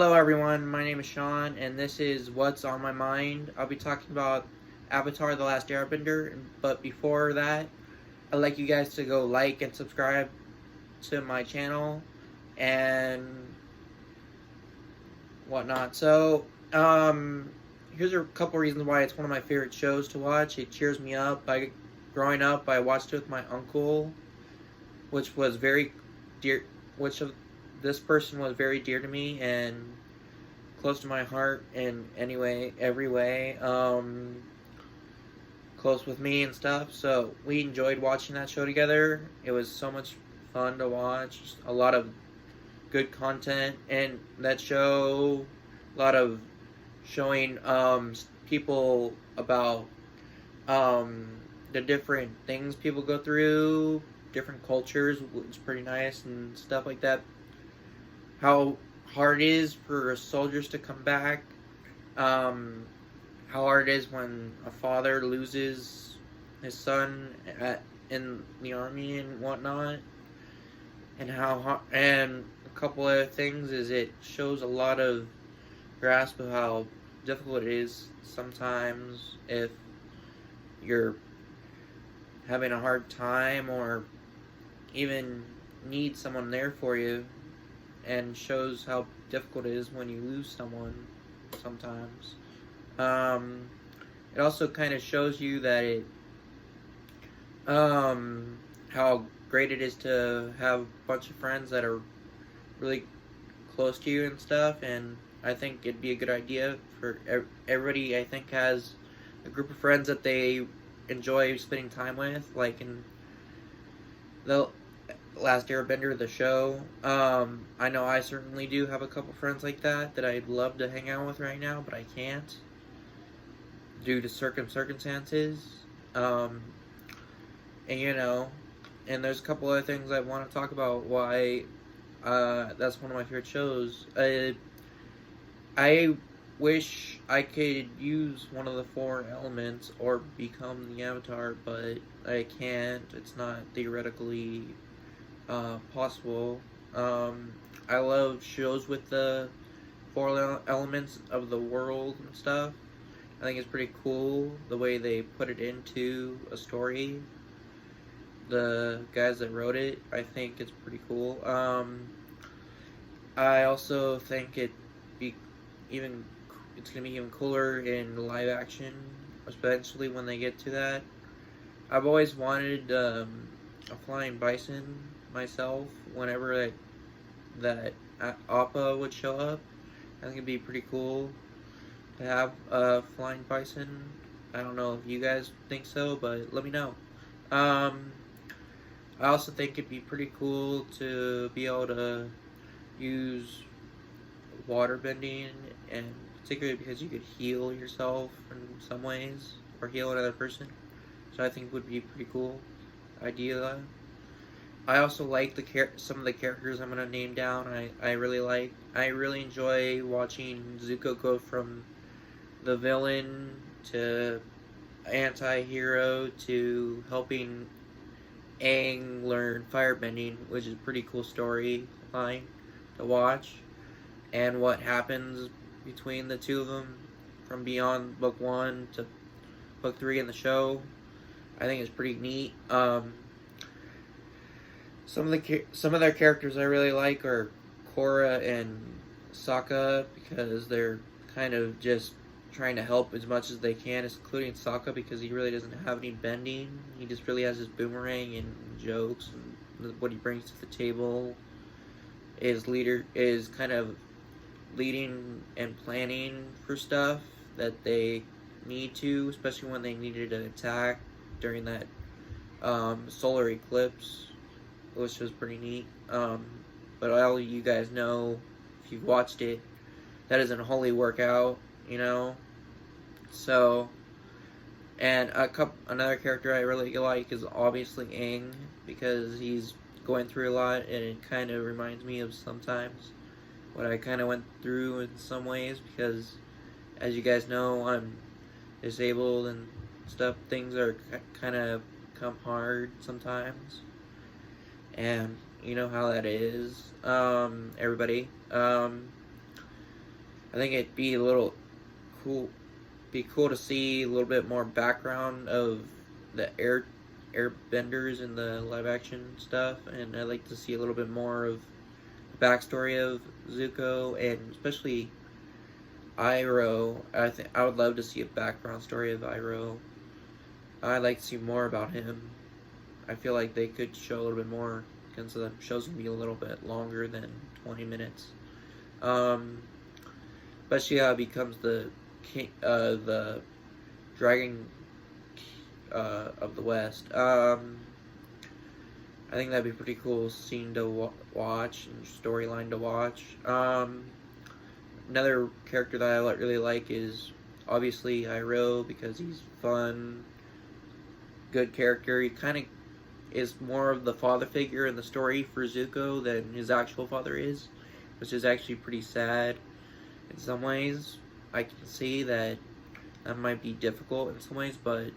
Hello everyone, my name is Sean, and this is What's on My Mind. I'll be talking about Avatar: The Last Airbender, but before that, I'd like you guys to go like and subscribe to my channel and whatnot. Here's a couple reasons why it's one of my favorite shows to watch. It cheers me up. Growing up, I watched it with my uncle, which was very dear, which of this person was very dear to me, and close to my heart in every way, close with me and stuff. So we enjoyed watching that show together. It was so much fun to watch. A lot of good content in that show. A lot of showing people about um, the different things people go through, different cultures, which is pretty nice and stuff like that. How hard it is for soldiers to come back, how hard it is when a father loses his son in the army and whatnot, and a couple other things is it shows a lot of grasp of how difficult it is sometimes if you're having a hard time or even need someone there for you, and shows how difficult it is when you lose someone sometimes. Um, it also kind of shows you that how great it is to have a bunch of friends that are really close to you and stuff. And I think it'd be a good idea for everybody. I think has a group of friends that they enjoy spending time with, like in the Last Airbender, the show. I know I certainly do have a couple friends like that I'd love to hang out with right now, but I can't due to circumstances. Um, and and there's a couple other things I want to talk about why that's one of my favorite shows. I wish I could use one of the four elements or become the Avatar, but I can't. It's not theoretically possible. I love shows with the four elements of the world and stuff. I think it's pretty cool the way they put it into a story. The guys that wrote it, I think it's pretty cool. I also think be even it's gonna be even cooler in live action, especially when they get to that. I've always wanted a flying bison myself. Whenever that Appa would show up, I think it'd be pretty cool to have a flying bison. I don't know if you guys think so, but let me know. Um, I also think it'd be pretty cool to be able to use water bending, and particularly because you could heal yourself in some ways or heal another person. So I think it would be a pretty cool idea. I also like some of the characters I'm gonna name down. I really like. I really enjoy watching Zuko go from the villain to anti-hero to helping Aang learn firebending, which is a pretty cool storyline to watch. And what happens between the two of them from beyond book 1 to book 3 in the show, I think it's pretty neat. Some of their characters I really like are Korra and Sokka, because they're kind of just trying to help as much as they can, including Sokka, because he really doesn't have any bending. He just really has his boomerang and jokes, and what he brings to the table is kind of leading and planning for stuff that they need to, especially when they needed an attack during that solar eclipse, which was pretty neat. But all you guys know, if you've watched it, that doesn't wholly work out, So, and another character I really like is obviously Aang, because he's going through a lot, and it kind of reminds me of sometimes what I kind of went through in some ways, because as you guys know, I'm disabled and stuff. Things are kind of come hard sometimes, and you know how that is, everybody. I think it'd be a little cool. Be cool to see a little bit more background of the airbenders in the live action stuff, and I'd like to see a little bit more of the backstory of Zuko, and especially Iroh. I would love to see a background story of Iroh. I'd like to see more about him. I feel like they could show a little bit more, because the show's gonna be a little bit longer than 20 minutes. Especially how it becomes the king, the dragon of the West. I think that'd be a pretty cool scene to watch and storyline to watch. Another character that I really like is obviously Iroh, because he's fun, good character. He kind of is more of the father figure in the story for Zuko than his actual father is, which is actually pretty sad in some ways. I can see that might be difficult in some ways, but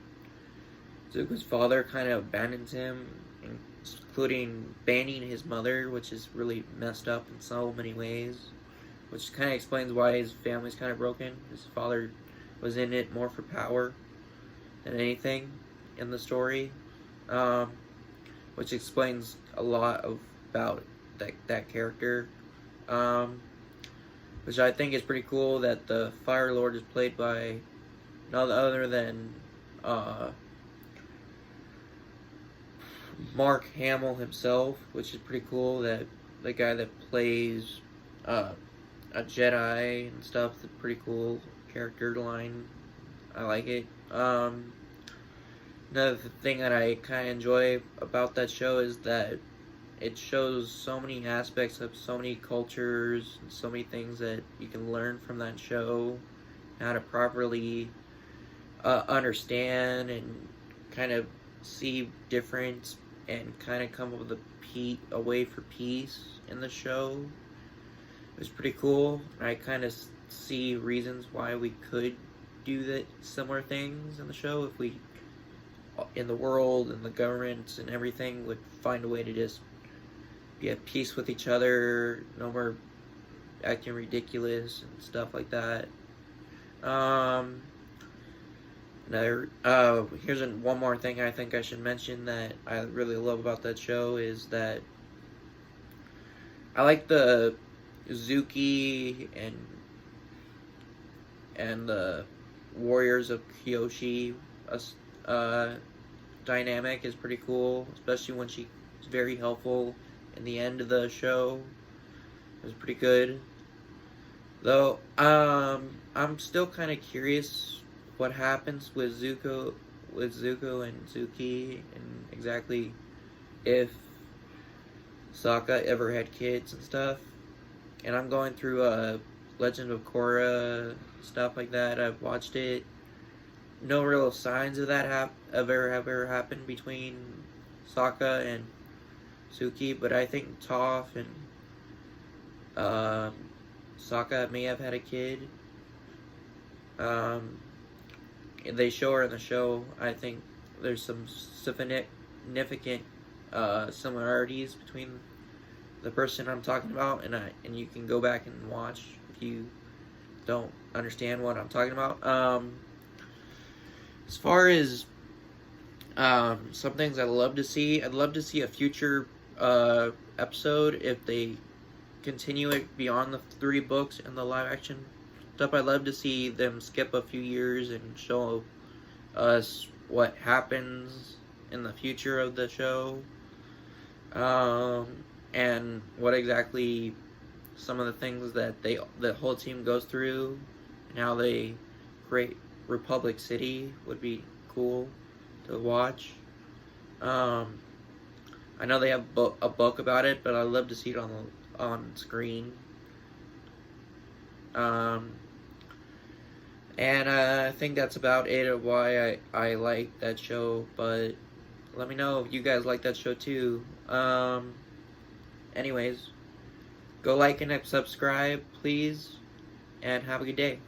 Zuko's father kind of abandons him, including banning his mother, which is really messed up in so many ways, which kind of explains why his family's kind of broken. His father was in it more for power than anything in the story, which explains a lot about that character, which I think is pretty cool that the Fire Lord is played by none other than Mark Hamill himself, which is pretty cool. That the guy that plays a Jedi and stuff is a pretty cool character line. I like it. Another thing that I kind of enjoy about that show is that it shows so many aspects of so many cultures and so many things that you can learn from that show, how to properly understand and kind of see difference and kind of come up with a way for peace in the show. It was pretty cool. I kind of see reasons why we could do that similar things in the show if we, in the world and the government and everything, would find a way to just be at peace with each other, no more acting ridiculous and stuff like that. Here's one more thing I think I should mention that I really love about that show is that I like the Zuki and the Warriors of Kyoshi dynamic is pretty cool, especially when she's very helpful in the end of the show. It was pretty good. Though, I'm still kind of curious what happens with Zuko and Suki, and exactly if Sokka ever had kids and stuff. And I'm going through Legend of Korra, stuff like that. I've watched it. No real signs of that have ever happened between Sokka and Suki, but I think Toph and Sokka may have had a kid. They show her in the show. I think there's some significant similarities between the person I'm talking about, and you can go back and watch if you don't understand what I'm talking about. As far as some things I'd love to see a future episode if they continue it beyond the 3 books and the live action stuff. I'd love to see them skip a few years and show us what happens in the future of the show, and what exactly some of the things that the whole team goes through and how they create Republic City would be cool to watch. I know they have a book about it, but I'd love to see it on screen. And I think that's about it of why I like that show, but let me know if you guys like that show too. Anyways, go like and subscribe, please, and have a good day.